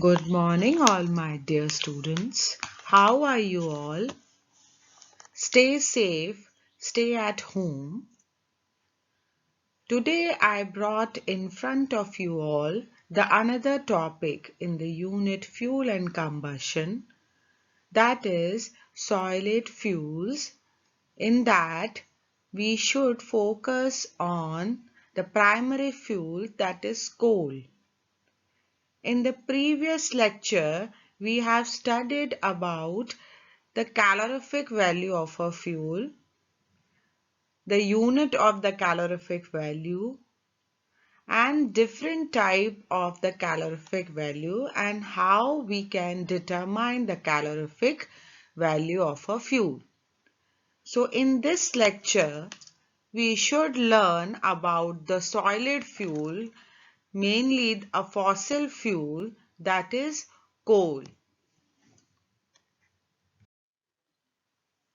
Good morning, all my dear students. How are you all? Stay safe, stay at home. Today I brought in front of you all the another topic in the unit Fuel and Combustion, that is solid fuels. In that we should focus on the primary fuel, that is coal. In the previous lecture, we have studied about the calorific value of a fuel, the unit of the calorific value, and different type of the calorific value and how we can determine the calorific value of a fuel. So in this lecture, we should learn about the solid fuel, mainly a fossil fuel, that is coal.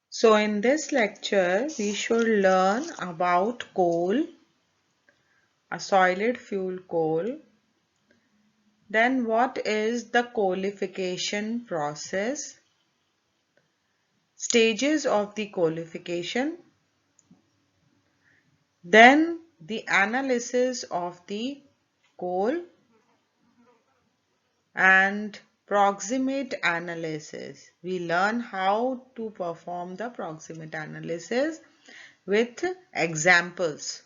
So in this lecture, we should learn about coal, a solid fuel coal. Then what is the coalification process? Stages of the coalification. Then the analysis of the coal and proximate analysis. We learn how to perform the proximate analysis with examples.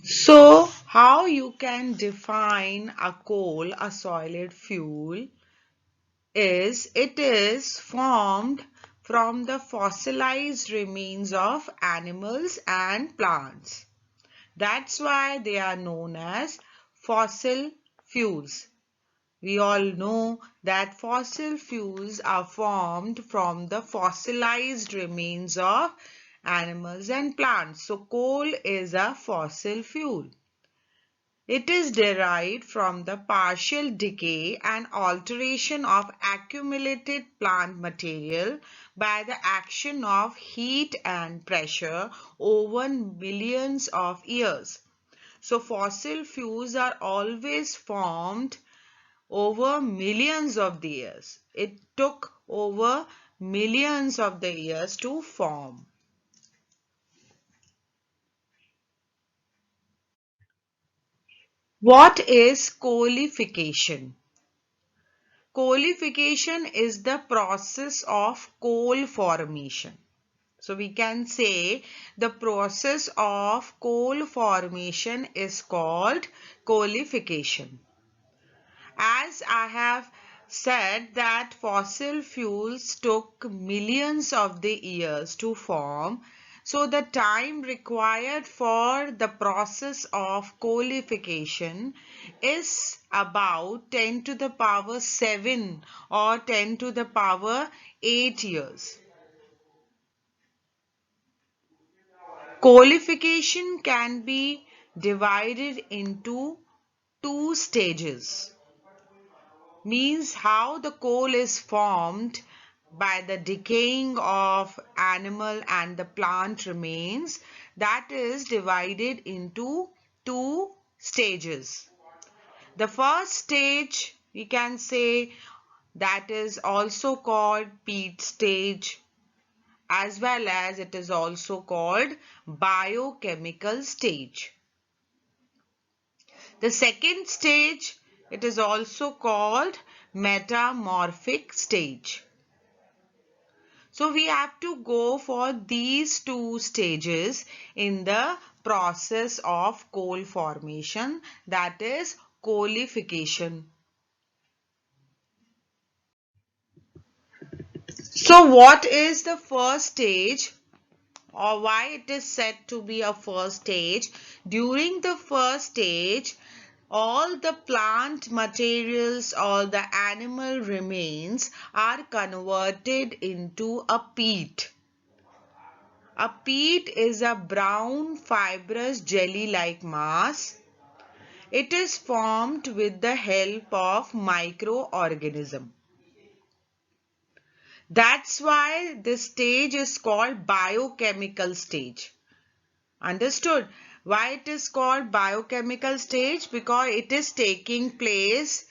So, how you can define a coal, a solid fuel, is it is formed from the fossilized remains of animals and plants. That's why they are known as fossil fuels. We all know that fossil fuels are formed from the fossilized remains of animals and plants. So coal is a fossil fuel. It is derived from the partial decay and alteration of accumulated plant material by the action of heat and pressure over millions of years. So fossil fuels are always formed over millions of the years. It took over millions of the years to form. What is coalification? Coalification is the process of coal formation. So we can say the process of coal formation is called coalification. As I have said that fossil fuels took millions of the years to form, so the time required for the process of coalification is about 10 to the power 7 or 10 to the power 8 years. Coalification can be divided into two stages. Means how the coal is formed by the decaying of animal and the plant remains, that is divided into two stages. The first stage we can say that is also called peat stage, as well as it is also called biochemical stage. The second stage, it is also called metamorphic stage. So we have to go for these two stages in the process of coal formation, that is coalification. So what is the first stage, or why it is said to be a first stage? During the first stage, all the plant materials or the animal remains are converted into a peat. A peat is a brown fibrous jelly-like mass. It is formed with the help of microorganisms. That's why this stage is called biochemical stage. Understood? Why it is called biochemical stage? Because it is taking place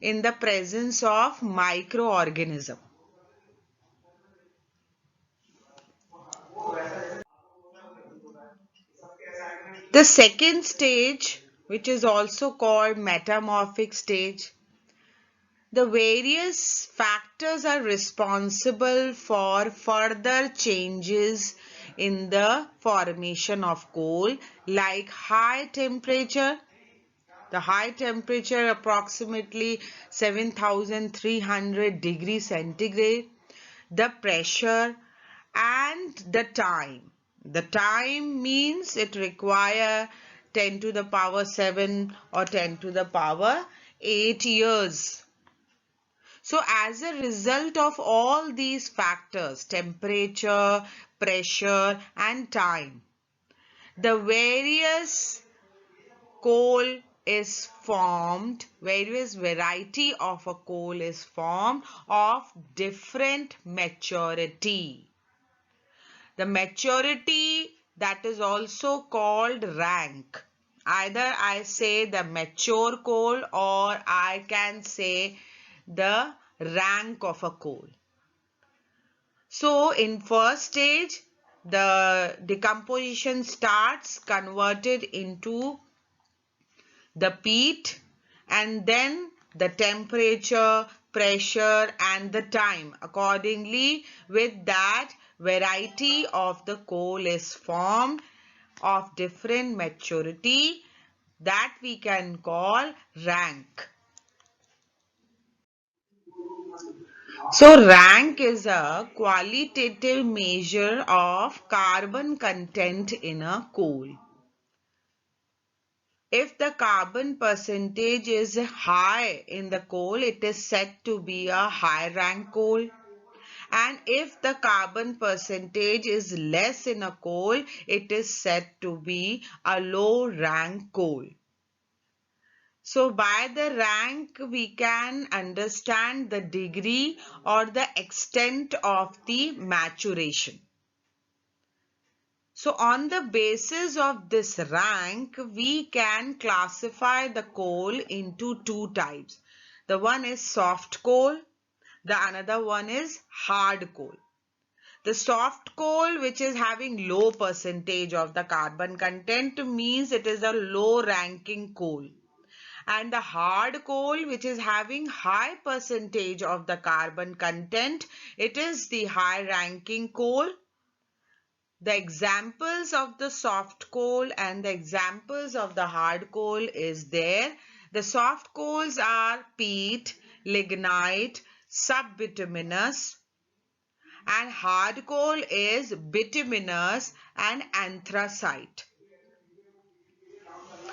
in the presence of microorganism. The second stage, which is also called metamorphic stage, the various factors are responsible for further changes in the formation of coal, like high temperature. The high temperature, approximately 7,300 degrees centigrade, the pressure, and the time. The time means it require 10 to the power 7 or 10 to the power 8 years. So as a result of all these factors, temperature, pressure, and time, the various coal is formed, various variety of a coal is formed of different maturity. The maturity, that is also called rank. Either I say the mature coal or I can say the rank of a coal. So in first stage, the decomposition starts converted into the peat, and then the temperature, pressure, and the time. Accordingly, with that, variety of the coal is formed of different maturity that we can call rank. So rank is a qualitative measure of carbon content in a coal. If the carbon percentage is high in the coal, it is said to be a high rank coal. And if the carbon percentage is less in a coal, it is said to be a low rank coal. So by the rank, we can understand the degree or the extent of the maturation. So on the basis of this rank, we can classify the coal into two types. The one is soft coal, the another one is hard coal. The soft coal, which is having low percentage of the carbon content, means it is a low ranking coal. And the hard coal, which is having high percentage of the carbon content, it is the high ranking coal. The examples of the soft coal and the examples of the hard coal is there. The soft coals are peat, lignite, subbituminous, and hard coal is bituminous and anthracite.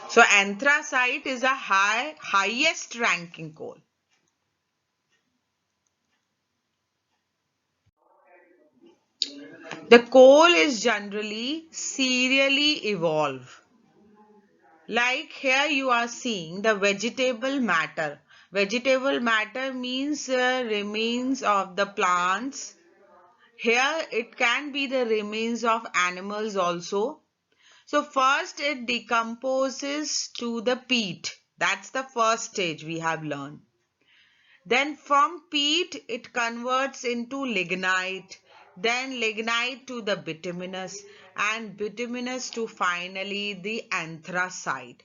So anthracite is a highest ranking coal. The coal is generally serially evolve. Like here you are seeing the vegetable matter. Vegetable matter means remains of the plants. Here it can be the remains of animals also. So first it decomposes to the peat. That's the first stage we have learned. Then from peat it converts into lignite. Then lignite to the bituminous and bituminous to finally the anthracite.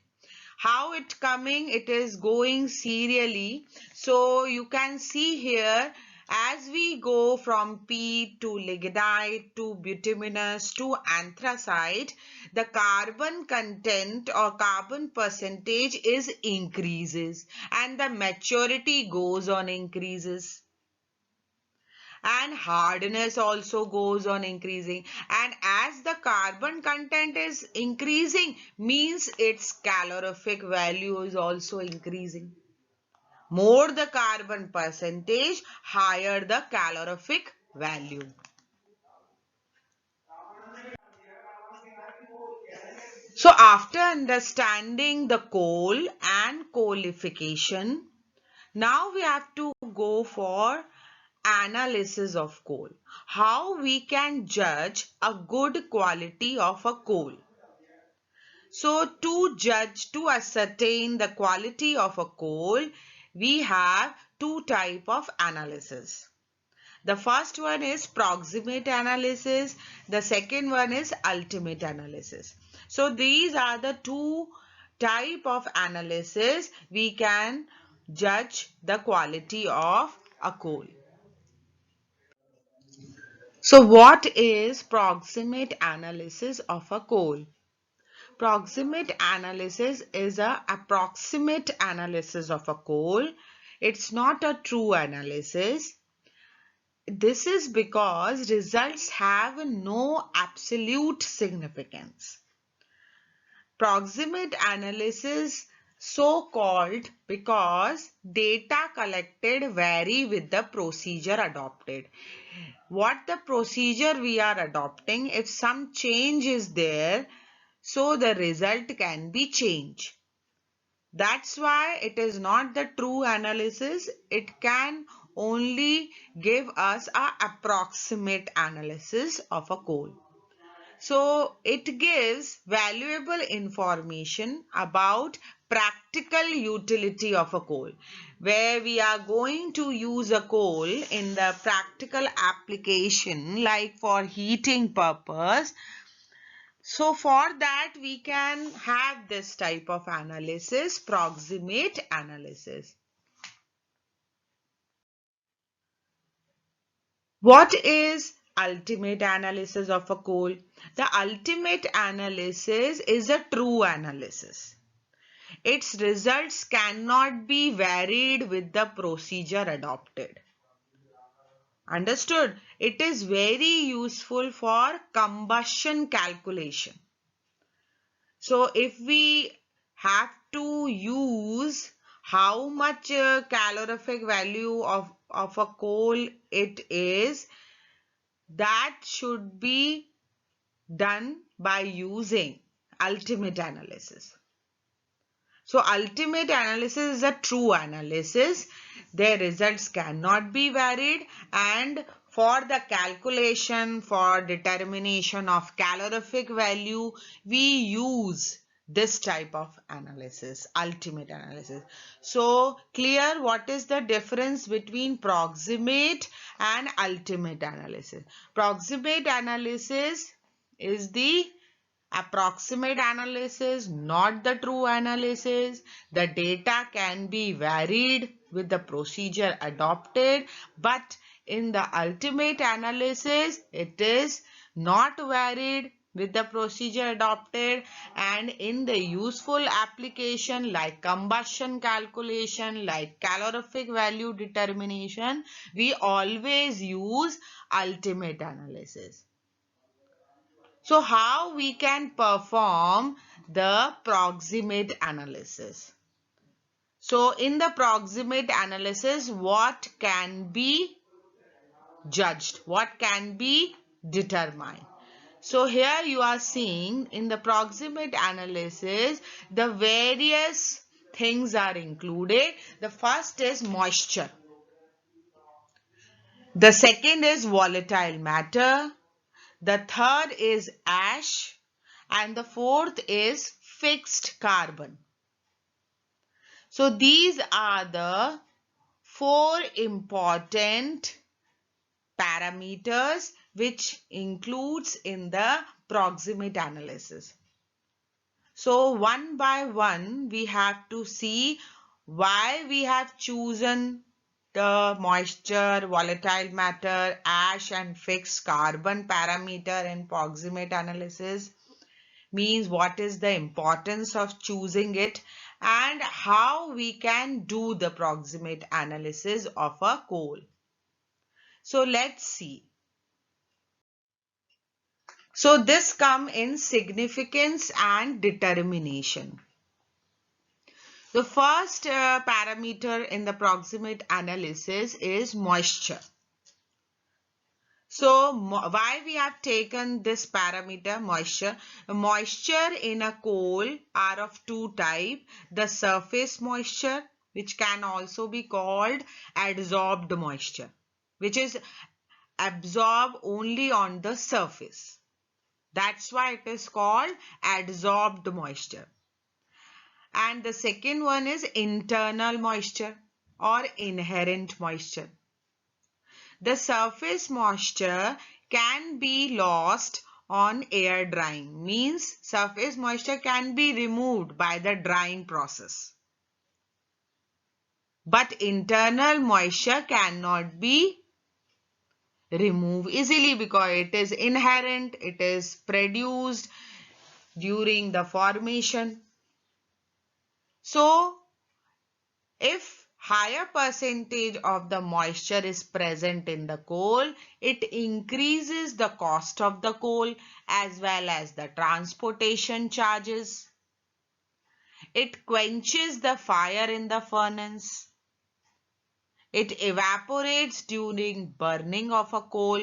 How it coming? It is going serially. So you can see here as we go from peat to lignite to bituminous to anthracite, the carbon content or carbon percentage is increases and the maturity goes on increases. And hardness also goes on increasing, and as the carbon content is increasing means its calorific value is also increasing. More the carbon percentage, higher the calorific value. So after understanding the coal and coalification, now we have to go for analysis of coal. How we can judge a good quality of a coal. So to ascertain the quality of a coal, we have two type of analysis. The first one is proximate analysis. The second one is ultimate analysis. So these are the two type of analysis we can judge the quality of a coal. So what is proximate analysis of a coal? Proximate analysis is a approximate analysis of a coal. It's not a true analysis. This is because results have no absolute significance. Proximate analysis so called because data collected vary with the procedure adopted. What the procedure we are adopting, if some change is there, so the result can be changed. That's why it is not the true analysis. It can only give us an approximate analysis of a coal. So it gives valuable information about practical utility of a coal, where we are going to use a coal in the practical application like for heating purpose. So for that we can have this type of analysis, proximate analysis. What is ultimate analysis of a coal? The ultimate analysis is a true analysis. Its results cannot be varied with the procedure adopted. Understood? It is very useful for combustion calculation. So if we have to use how much calorific value of a coal it is, that should be done by using ultimate analysis. So ultimate analysis is a true analysis. Their results cannot be varied, and for the calculation, for determination of calorific value, we use this type of analysis, ultimate analysis. So clear what is the difference between proximate and ultimate analysis. Proximate analysis is the approximate analysis, not the true analysis. The data can be varied with the procedure adopted, but in the ultimate analysis, it is not varied with the procedure adopted, and in the useful application like combustion calculation, like calorific value determination, we always use ultimate analysis. So how we can perform the proximate analysis? So in the proximate analysis, what can be judged? What can be determined? So here you are seeing in the proximate analysis, the various things are included. The first is moisture. The second is volatile matter. The third is ash, and the fourth is fixed carbon. So these are the four important parameters which includes in the proximate analysis. So one by one we have to see why we have chosen the moisture, volatile matter, ash and fixed carbon parameter in proximate analysis. Means what is the importance of choosing it and how we can do the proximate analysis of a coal. So let's see. So this come in significance and determination. The first parameter in the proximate analysis is moisture. So why we have taken this parameter moisture? Moisture in a coal are of two types. The surface moisture, which can also be called adsorbed moisture, which is absorbed only on the surface. That's why it is called adsorbed moisture. And the second one is internal moisture or inherent moisture. The surface moisture can be lost on air drying, means surface moisture can be removed by the drying process. But internal moisture cannot be removed easily because it is inherent, it is produced during the formation. So, if higher percentage of the moisture is present in the coal, it increases the cost of the coal as well as the transportation charges. It quenches the fire in the furnace. It evaporates during burning of a coal,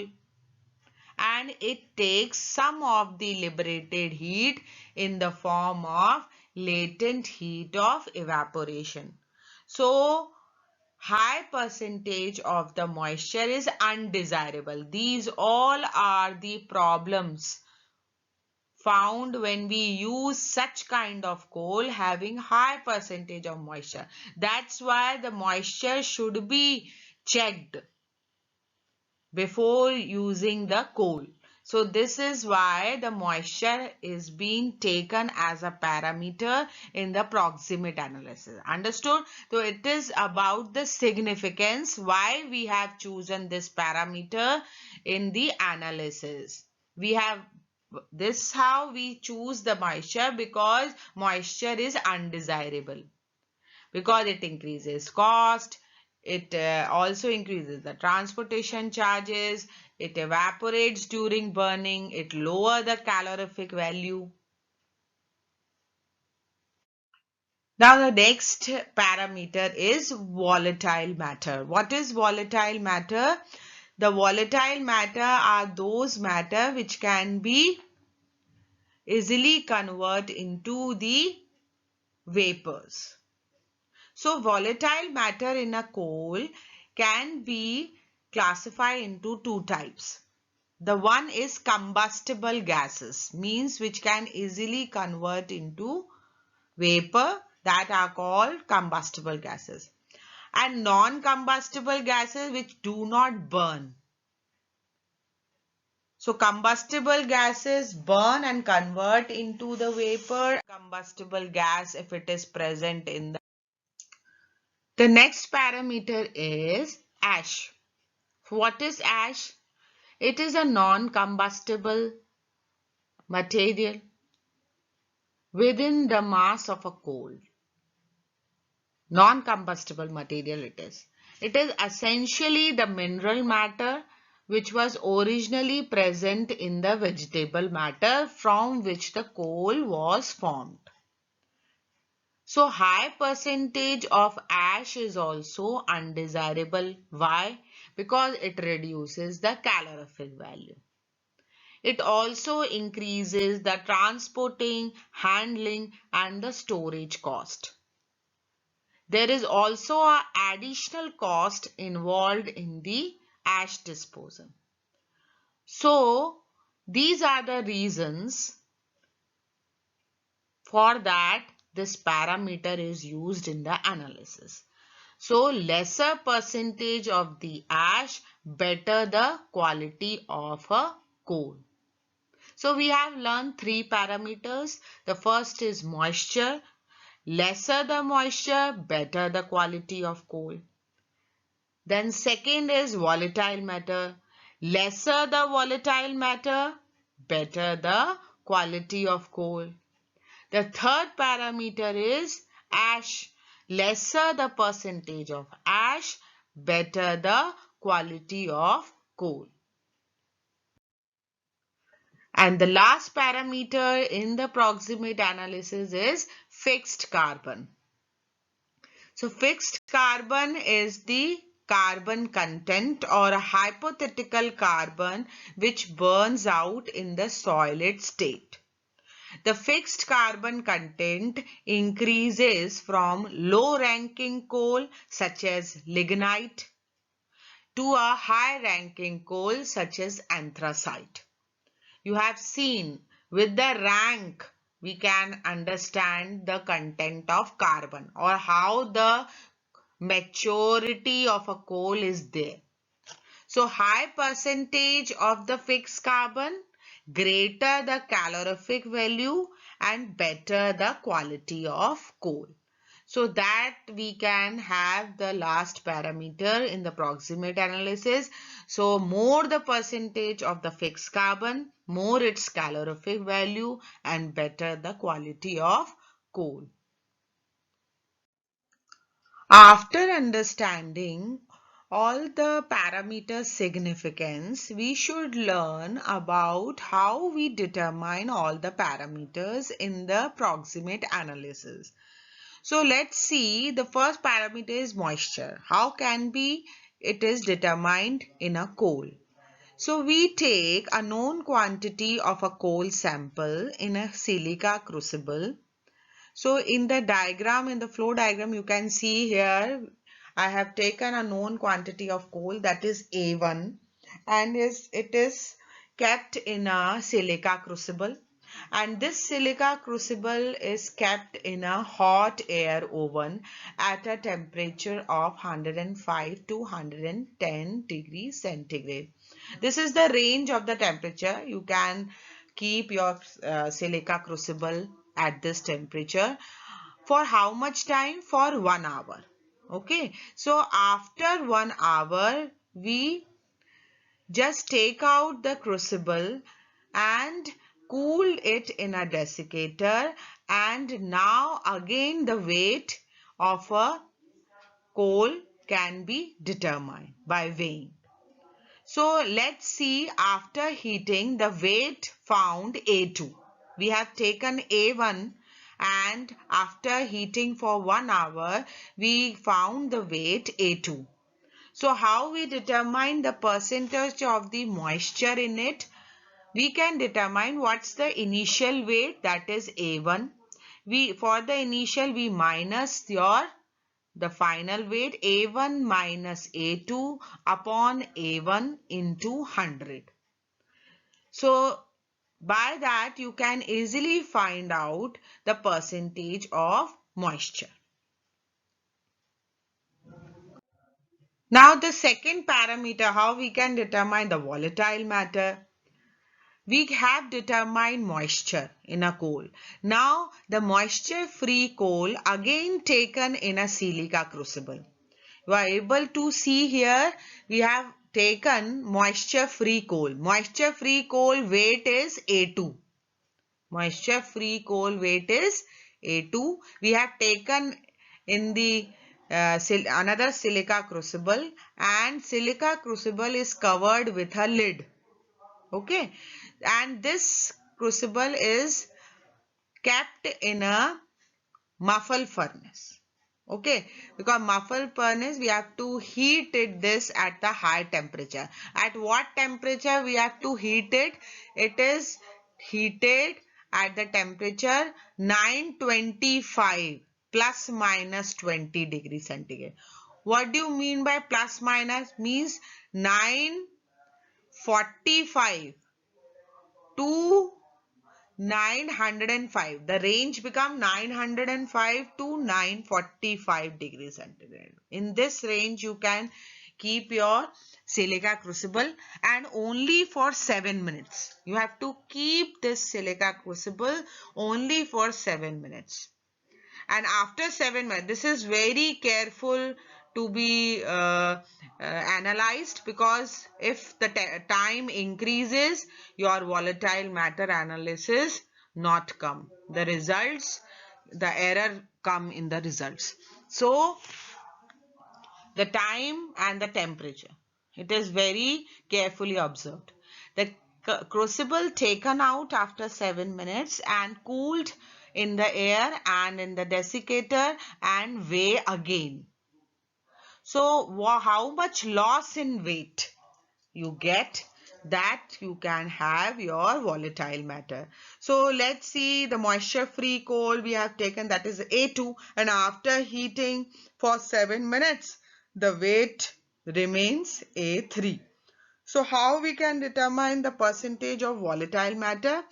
and it takes some of the liberated heat in the form of latent heat of evaporation. So, high percentage of the moisture is undesirable. These all are the problems found when we use such kind of coal having high percentage of moisture. That's why the moisture should be checked before using the coal. So this is why the moisture is being taken as a parameter in the proximate analysis. Understood? So it is about the significance why we have chosen this parameter in the analysis. We have this how we choose the moisture because moisture is undesirable, because it increases cost, it also increases the transportation charges, it evaporates during burning, it lowers the calorific value. Now the next parameter is volatile matter. What is volatile matter? The volatile matter are those matter which can be easily convert into the vapors. So volatile matter in a coal can be classified into two types. The one is combustible gases, means which can easily convert into vapor, that are called combustible gases. And non-combustible gases which do not burn. So combustible gases burn and convert into the vapor. Combustible gas if it is present in the next parameter is ash. What is ash? It is a non-combustible material within the mass of a coal. Non-combustible material it is. It is essentially the mineral matter which was originally present in the vegetable matter from which the coal was formed. So high percentage of ash is also undesirable. Why? Because it reduces the calorific value. It also increases the transporting, handling and the storage cost. There is also an additional cost involved in the ash disposal. So these are the reasons for that this parameter is used in the analysis. So lesser percentage of the ash, better the quality of a coal. So we have learned three parameters. The first is moisture. Lesser the moisture, better the quality of coal. Then second is volatile matter. Lesser the volatile matter, better the quality of coal. The third parameter is ash. Lesser the percentage of ash, better the quality of coal. And the last parameter in the proximate analysis is fixed carbon. So fixed carbon is the carbon content or a hypothetical carbon which burns out in the solid state. The fixed carbon content increases from low ranking coal such as lignite to a high ranking coal such as anthracite. You have seen with the rank we can understand the content of carbon or how the maturity of a coal is there. So high percentage of the fixed carbon, greater the calorific value and better the quality of coal. So that we can have the last parameter in the proximate analysis. So more the percentage of the fixed carbon, more its calorific value and better the quality of coal. After understanding all the parameter significance, we should learn about how we determine all the parameters in the proximate analysis. So let's see, the first parameter is moisture. How can it is determined in a coal? So we take a known quantity of a coal sample in a silica crucible. So in the diagram, in the flow diagram, you can see here, I have taken a known quantity of coal, that is A1, and it is kept in a silica crucible. And this silica crucible is kept in a hot air oven at a temperature of 105 to 110 degrees centigrade. This is the range of the temperature. You can keep your silica crucible at this temperature. For how much time? For 1 hour. Okay. So after 1 hour, we just take out the crucible and cool it in a desiccator, and now again the weight of a coal can be determined by weighing. So let's see, after heating the weight found A2. We have taken A1 and after heating for 1 hour we found the weight A2. So how we determine the percentage of the moisture in it? We can determine what's the initial weight, that is A1. For the initial we minus the final weight A1 minus A2 upon A1 into 100. So by that you can easily find out the percentage of moisture. Now the second parameter, how we can determine the volatile matter. We have determined moisture in a coal. Now the moisture free coal again taken in a silica crucible. You are able to see here we have taken moisture free coal. Moisture free coal weight is A2. Moisture free coal weight is A2. We have taken in the another silica crucible, and silica crucible is covered with a lid. Okay, and this crucible is kept in a muffle furnace. Okay, because muffle furnace we have to heat this at the high temperature. At what temperature we have to heat it? It is heated at the temperature 925 plus minus 20 degrees centigrade. What do you mean by plus minus? Means 945 to 905. The range become 905 to 945 degrees centigrade. In this range you can keep your silica crucible, and only for 7 minutes. You have to keep this silica crucible only for 7 minutes. And after 7 minutes, this is very careful to be analyzed, because if the time increases, your volatile matter analysis not come. The results, the error come in the results. So the time and the temperature, it is very carefully observed. The crucible taken out after 7 minutes and cooled in the air and in the desiccator and weigh again. So how much loss in weight you get, that you can have your volatile matter. So let's see, the moisture free coal we have taken, that is A2, and after heating for 7 minutes the weight remains A3. So how we can determine the percentage of volatile matter?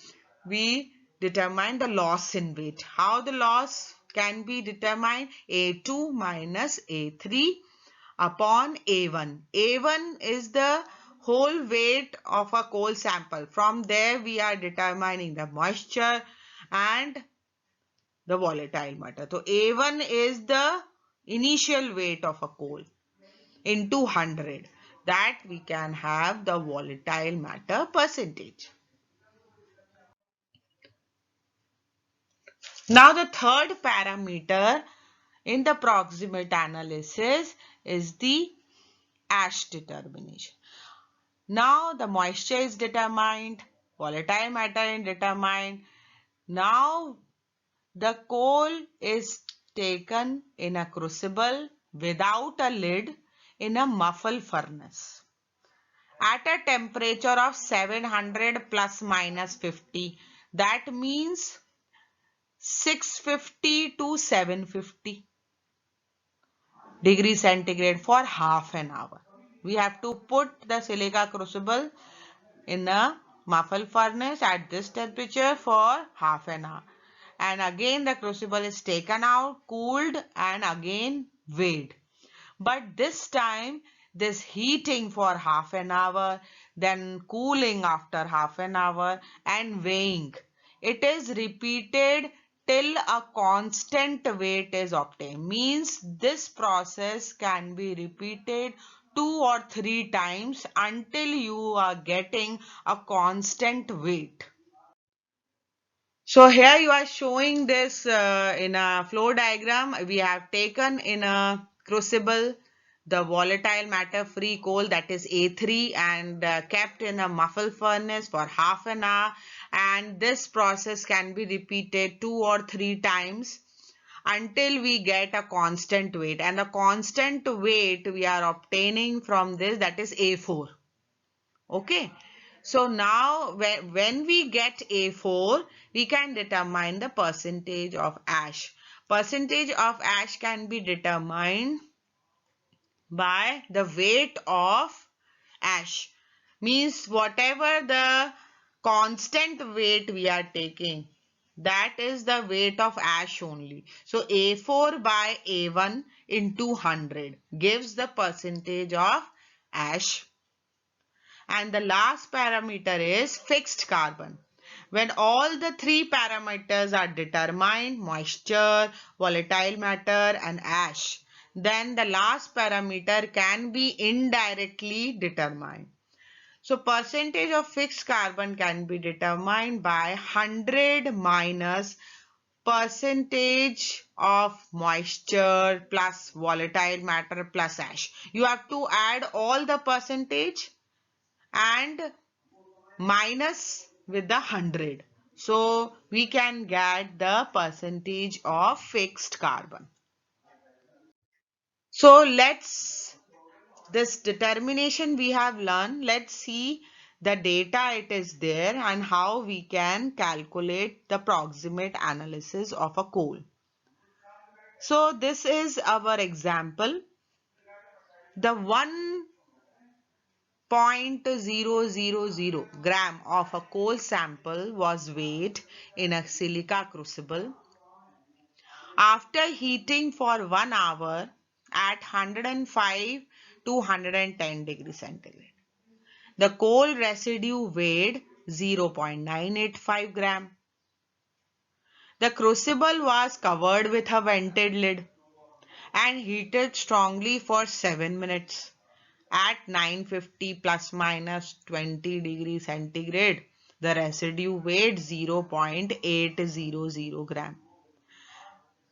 We determine the loss in weight. How the loss can be determined? A2 minus A3 upon A1. A1 is the whole weight of a coal sample. From there we are determining the moisture and the volatile matter. So A1 is the initial weight of a coal into 100, that we can have the volatile matter percentage. Now the third parameter in the proximate analysis is the ash determination. Now the moisture is determined, volatile matter is determined. Now the coal is taken in a crucible without a lid in a muffle furnace at a temperature of 700 plus minus 50. That means 650 to 750 degrees centigrade for half an hour. We have to put the silica crucible in a muffle furnace at this temperature for half an hour. And again the crucible is taken out, cooled and again weighed. But this time this heating for half an hour, then cooling after half an hour and weighing. It is repeated till a constant weight is obtained. Means this process can be repeated 2 or 3 times until you are getting a constant weight. So here you are showing this in a flow diagram. We have taken in a crucible the volatile matter free coal, that is A3, and kept in a muffle furnace for half an hour, and this process can be repeated 2 or 3 times until we get a constant weight, and the constant weight we are obtaining from this, that is A4. Okay. So now when we get A4, we can determine the percentage of ash. Percentage of ash can be determined by the weight of ash. Means whatever the constant weight we are taking, that is the weight of ash only. So A4 by A1 into 100 gives the percentage of ash. And the last parameter is fixed carbon. When all the three parameters are determined, moisture, volatile matter and ash, then the last parameter can be indirectly determined. So percentage of fixed carbon can be determined by 100 minus percentage of moisture plus volatile matter plus ash. You have to add all the percentage and minus with the 100. So we can get the percentage of fixed carbon. So this determination we have learned. Let's see the data it is there and how we can calculate the proximate analysis of a coal. So this is our example. The 0.000 gram of a coal sample was weighed in a silica crucible. After heating for 1 hour at 105 to 110 degrees centigrade, the coal residue weighed 0.985 gram. The crucible was covered with a vented lid and heated strongly for 7 minutes. At 950 plus minus 20 degrees centigrade, the residue weighed 0.800 gram.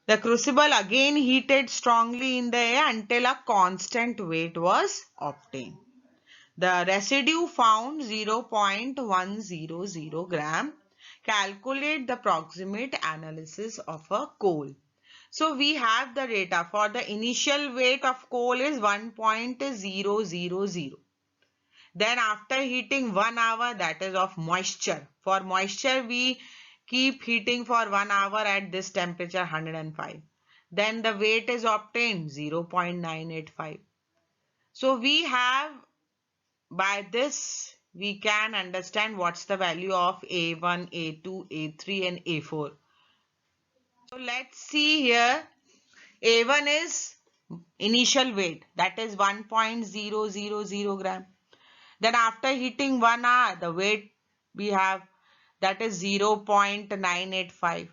The crucible again heated strongly in the air until a constant weight was obtained. The residue found 0.100 gram. Calculate the proximate analysis of a coal. So we have the data for the initial weight of coal is 1.000. Then after heating 1 hour, that is of moisture. For moisture we keep heating for 1 hour at this temperature 105. Then the weight is obtained 0.985. So we have by this we can understand what's the value of A1, A2, A3 and A4. So let's see here. A1 is initial weight, that is 1.000 gram. Then after heating 1 hour, the weight we have, that is 0.985.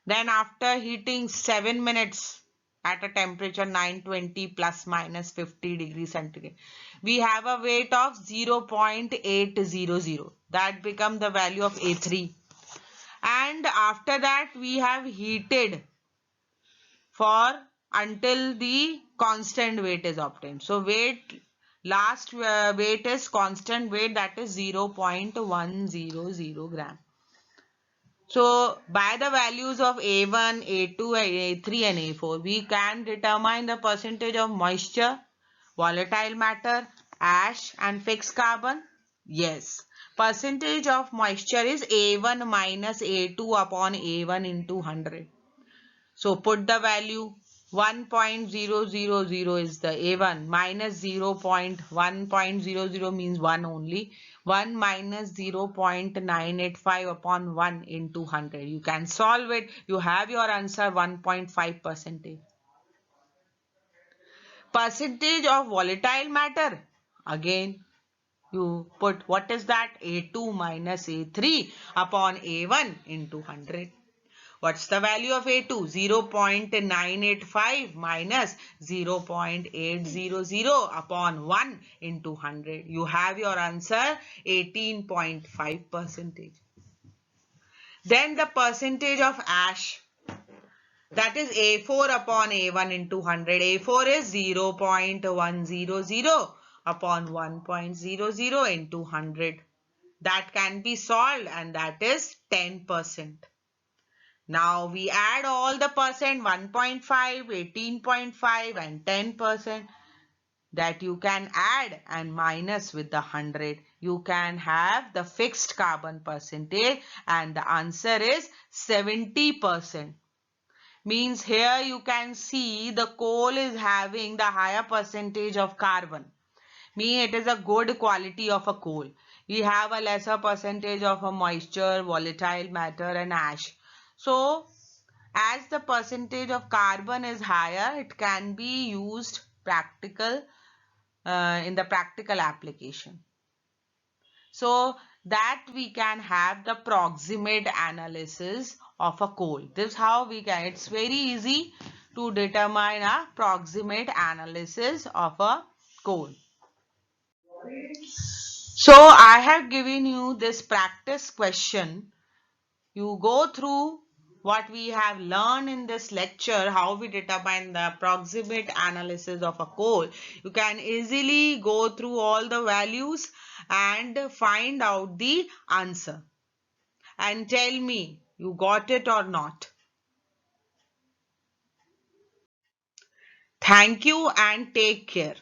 Then after heating 7 minutes at a temperature 920 plus minus 50 degrees centigrade, we have a weight of 0.800. That becomes the value of A3. And after that we have heated for until the constant weight is obtained. So last weight is constant weight, that is 0.100 gram. So by the values of A1, A2, A3 and A4, we can determine the percentage of moisture, volatile matter, ash and fixed carbon. Yes, percentage of moisture is A1 minus A2 upon A1 into 100. So put the value 1.000 is the A1 minus 0.1.00 means 1 only. 1 minus 0.985 upon 1 into 100. You can solve it. You have your answer 1.5 percentage. Percentage of volatile matter. Again, you put what is that? A2 minus A3 upon A1 into 100. What's the value of A2? 0.985 minus 0.800 upon 1 into 100. You have your answer 18.5 percentage. Then the percentage of ash, that is A4 upon A1 into 100. A4 is 0.100 upon 1.00 into 100. That can be solved and that is 10%. Now we add all the percent 1.5, 18.5 and 10% that you can add and minus with the 100. You can have the fixed carbon percentage and the answer is 70%. Means here you can see the coal is having the higher percentage of carbon. Mean it is a good quality of a coal. We have a lesser percentage of a moisture, volatile matter and ash. So as the percentage of carbon is higher, it can be used in the practical application. So that we can have the proximate analysis of a coal. This is how we can. It's very easy to determine a proximate analysis of a coal. So I have given you this practice question. You go through what we have learned in this lecture, how we determine the approximate analysis of a coal. You can easily go through all the values and find out the answer. And tell me, you got it or not? Thank you and take care.